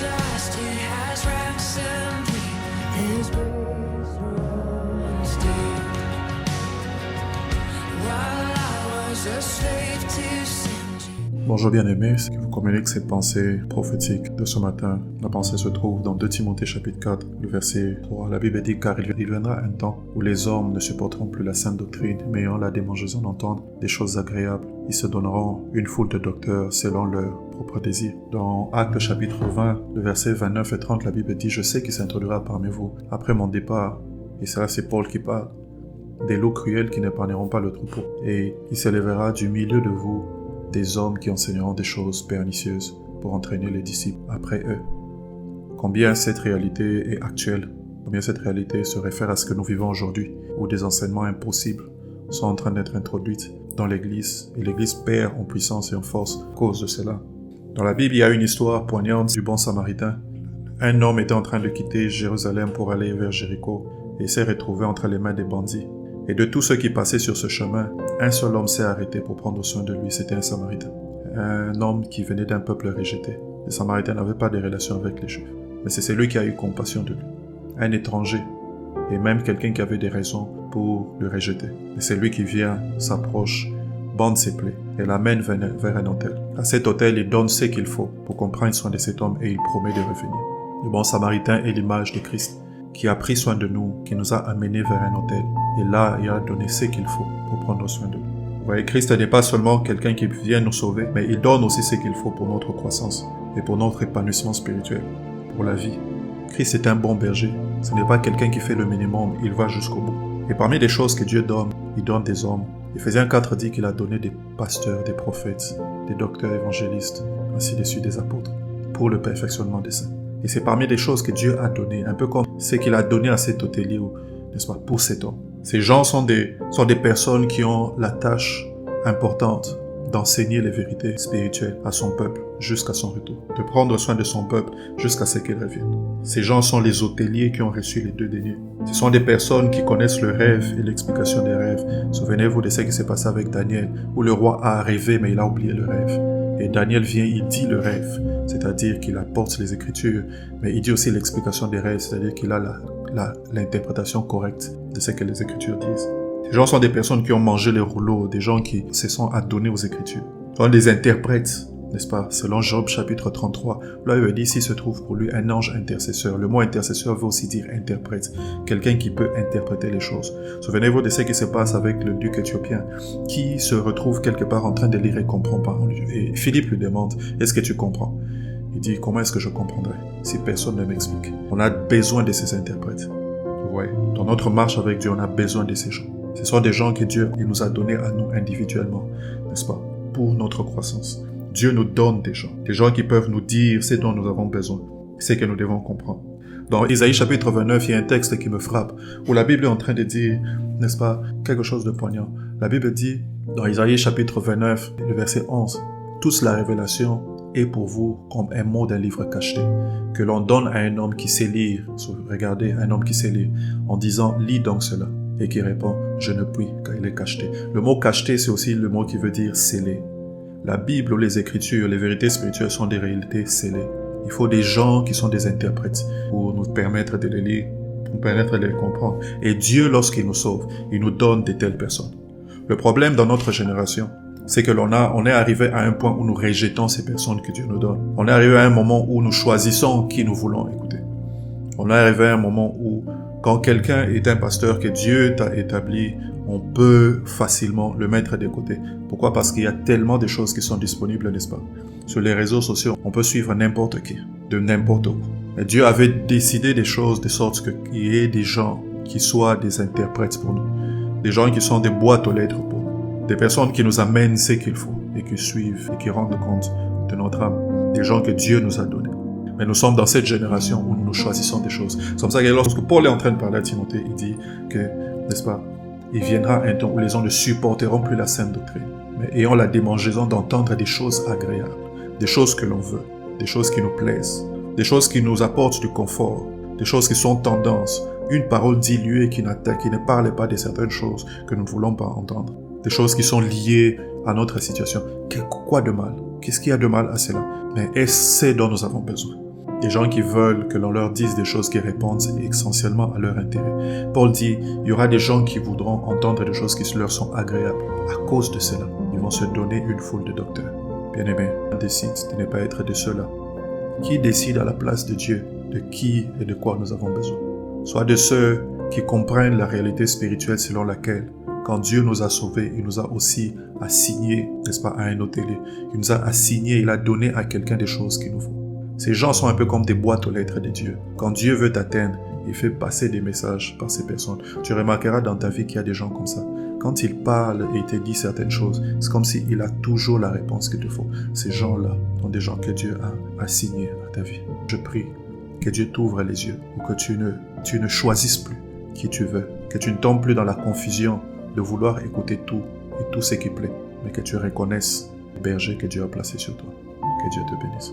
dust, it has ransomed me. His grace runs deep. While I was a slave to sin. Bonjour bien-aimés, ce qui vous communique cette pensée prophétique de ce matin. La pensée se trouve dans 2 Timothée chapitre 4, le verset 3. La Bible dit « Car il viendra un temps où les hommes ne supporteront plus la sainte doctrine, mais ayant la démangeaison d'entendre des choses agréables, ils se donneront une foule de docteurs selon leur propre désir. » Dans Actes chapitre 20, le verset 29 et 30, la Bible dit « Je sais qu'il s'introduira parmi vous après mon départ. » Et ça, c'est Paul qui parle. « Des loups cruels qui n'épargneront pas le troupeau. Et il s'élèvera du milieu de vous des hommes qui enseigneront des choses pernicieuses pour entraîner les disciples après eux. » Combien cette réalité est actuelle, combien cette réalité se réfère à ce que nous vivons aujourd'hui, où des enseignements impossibles sont en train d'être introduits dans l'Église, et l'Église perd en puissance et en force à cause de cela. Dans la Bible, il y a une histoire poignante du bon Samaritain. Un homme était en train de quitter Jérusalem pour aller vers Jéricho, et s'est retrouvé entre les mains des bandits. Et de tous ceux qui passaient sur ce chemin, un seul homme s'est arrêté pour prendre soin de lui, c'était un Samaritain. Un homme qui venait d'un peuple rejeté. Les Samaritains n'avaient pas de relation avec les Juifs. Mais c'est celui qui a eu compassion de lui. Un étranger, et même quelqu'un qui avait des raisons pour le rejeter. Et c'est lui qui vient, s'approche, bande ses plaies et l'amène vers un hôtel. À cet hôtel, il donne ce qu'il faut pour qu'on prenne soin de cet homme et il promet de revenir. Le bon Samaritain est l'image de Christ, qui a pris soin de nous, qui nous a amenés vers un hôtel. Et là, il a donné ce qu'il faut pour prendre soin de nous. Vous voyez, Christ n'est pas seulement quelqu'un qui vient nous sauver, mais il donne aussi ce qu'il faut pour notre croissance et pour notre épanouissement spirituel, pour la vie. Christ est un bon berger. Ce n'est pas quelqu'un qui fait le minimum, il va jusqu'au bout. Et parmi les choses que Dieu donne, il donne des hommes. Éphésiens 4 dit qu'il a donné des pasteurs, des prophètes, des docteurs évangélistes, ainsi de suite des apôtres, pour le perfectionnement des saints. Et c'est parmi les choses que Dieu a donné, un peu comme ce qu'il a donné à cet hôtelier, n'est-ce pas, pour cet homme. Ces gens sont des personnes qui ont la tâche importante d'enseigner les vérités spirituelles à son peuple jusqu'à son retour, de prendre soin de son peuple jusqu'à ce qu'il revienne. Ces gens sont les hôteliers qui ont reçu les 2 deniers. Ce sont des personnes qui connaissent le rêve et l'explication des rêves. Souvenez-vous de ce qui s'est passé avec Daniel, où le roi a rêvé mais il a oublié le rêve. Et Daniel vient, il dit le rêve, c'est-à-dire qu'il apporte les Écritures, mais il dit aussi l'explication des rêves, c'est-à-dire qu'il a l'interprétation correcte de ce que les Écritures disent. Ces gens sont des personnes qui ont mangé les rouleaux, des gens qui se sont adonnés aux Écritures. Ce sont des interprètes, n'est-ce pas? Selon Job chapitre 33, là il dit s'il se trouve pour lui un ange intercesseur. Le mot intercesseur veut aussi dire interprète, quelqu'un qui peut interpréter les choses. Souvenez-vous de ce qui se passe avec le duc éthiopien, qui se retrouve quelque part en train de lire et comprend pas. Et Philippe lui demande, est-ce que tu comprends? Il dit, comment est-ce que je comprendrai si personne ne m'explique? On a besoin de ces interprètes. Vous voyez, dans notre marche avec Dieu, on a besoin de ces gens. Ce sont des gens que Dieu il nous a donnés à nous individuellement, n'est-ce pas, pour notre croissance. Dieu nous donne des gens qui peuvent nous dire ce dont nous avons besoin, ce que nous devons comprendre. Dans Isaïe chapitre 29, il y a un texte qui me frappe, où la Bible est en train de dire, n'est-ce pas, quelque chose de poignant. La Bible dit, dans Isaïe chapitre 29, le verset 11, « Toute la révélation est pour vous comme un mot d'un livre cacheté, que l'on donne à un homme qui sait lire, regardez, un homme qui sait lire, en disant, lis donc cela, et qui répond, je ne puis, car il est cacheté. » Le mot cacheté, c'est aussi le mot qui veut dire scellé. La Bible ou les Écritures, les vérités spirituelles sont des réalités scellées. Il faut des gens qui sont des interprètes pour nous permettre de les lire, pour nous permettre de les comprendre. Et Dieu, lorsqu'il nous sauve, il nous donne de telles personnes. Le problème dans notre génération, c'est que on est arrivé à un point où nous rejetons ces personnes que Dieu nous donne. On est arrivé à un moment où nous choisissons qui nous voulons écouter. On est arrivé à un moment où, quand quelqu'un est un pasteur que Dieu t'a établi, on peut facilement le mettre de côté. Pourquoi? Parce qu'il y a tellement de choses qui sont disponibles, n'est-ce pas? Sur les réseaux sociaux, on peut suivre n'importe qui, de n'importe où. Et Dieu avait décidé des choses de sorte qu'il y ait des gens qui soient des interprètes pour nous. Des gens qui sont des boîtes aux lettres pour nous. Des personnes qui nous amènent ce qu'il faut et qui suivent et qui rendent compte de notre âme. Des gens que Dieu nous a donnés. Mais nous sommes dans cette génération où nous choisissons des choses. C'est comme ça que lorsque Paul est en train de parler à Timothée, il dit que, n'est-ce pas, il viendra un temps où les gens ne supporteront plus la sainte doctrine, mais ayant la démangeaison d'entendre des choses agréables, des choses que l'on veut, des choses qui nous plaisent, des choses qui nous apportent du confort, des choses qui sont tendances, une parole diluée qui ne parle pas de certaines choses que nous ne voulons pas entendre, des choses qui sont liées à notre situation. Quoi de mal? Qu'est-ce qu'il y a de mal à cela? Mais est-ce ce dont nous avons besoin? Des gens qui veulent que l'on leur dise des choses qui répondent essentiellement à leur intérêt. Paul dit, il y aura des gens qui voudront entendre des choses qui leur sont agréables. À cause de cela, ils vont se donner une foule de docteurs. Bien-aimé, décide de ne pas être de ceux-là. Qui décide à la place de Dieu de qui et de quoi nous avons besoin? Soit de ceux qui comprennent la réalité spirituelle selon laquelle, quand Dieu nous a sauvés, il nous a aussi assigné, n'est-ce pas, à un hôtelier. Il nous a assigné, il a donné à quelqu'un des choses qu'il nous faut. Ces gens sont un peu comme des boîtes aux lettres de Dieu. Quand Dieu veut t'atteindre, il fait passer des messages par ces personnes. Tu remarqueras dans ta vie qu'il y a des gens comme ça. Quand il parle et il te dit certaines choses, c'est comme s'il a toujours la réponse qu'il te faut. Ces gens-là sont des gens que Dieu a assignés à ta vie. Je prie que Dieu t'ouvre les yeux ou que tu ne choisisses plus qui tu veux, que tu ne tombes plus dans la confusion de vouloir écouter tout et tout ce qui plaît, mais que tu reconnaisses le berger que Dieu a placé sur toi. Que Dieu te bénisse.